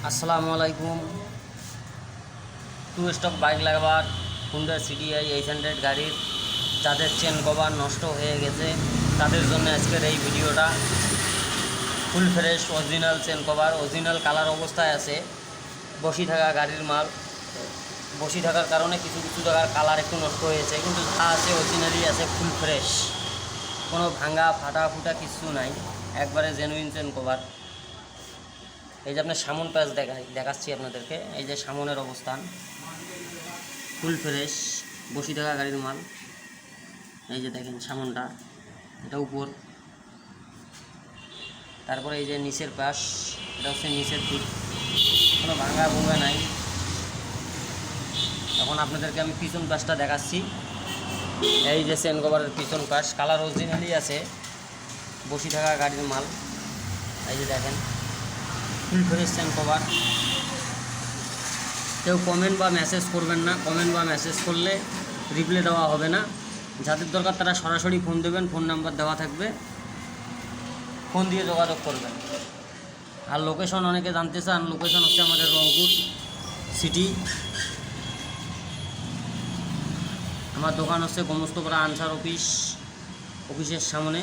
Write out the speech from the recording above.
আসসালামু আলাইকুম। Two stock bike লাগাবার হুন্ডা সিটিআই 800 গাড়ির যাদের চেন কভার নষ্ট হয়ে গেছে তাদের জন্য আজকের এই ভিডিওটা। Full fresh original chain cover, original colour অবস্থায় আছে। বসি থাকা গাড়ির মাল, বসি থাকার কারণে কিছু কিছু জায়গার কালার একটু নষ্ট হয়েছে, কিন্তু যা আছে অরিজিনালি আছে, ফুল ফ্রেশ, কোনো ভাঙা ফাটা ফুটা কিছু নাই, একবারে জেনুইন চেন কভার। এই যে আপনার সামন প্যাচ দেখাচ্ছি আপনাদেরকে। এই যে সামনের অবস্থান, ফুল ফ্রেশ বসি থাকা গাড়ির মাল। এই যে দেখেন সামনটা, এটা উপর। তারপরে এই যে নিচের পাশ, এটা হচ্ছে নিচের দিক, কোনো ভাঙা ভুঙ্গা নাই। এখন আপনাদেরকে আমি পিছন পাশটা দেখাচ্ছি। এই যে চেন কভারের পিছন পাশ, কালার অরিজিনালি আছে, বসি থাকা গাড়ির মাল। এই যে দেখেন ফুল ফ্রেশ চেন কভার। কেউ কমেন্ট বা মেসেজ করবেন না, কমেন্ট বা মেসেজ করলে রিপ্লাই দেওয়া হবে না। যাদের দরকার তারা সরাসরি ফোন দেবেন, ফোন নাম্বার দেওয়া থাকবে, ফোন দিয়ে যোগাযোগ করবেন। আর লোকেশন অনেকে জানতে চান, লোকেশন হচ্ছে আমাদের রংপুর সিটি। আমার দোকান হচ্ছে গোমস্তপাড়া আনসার অফিসের সামনে।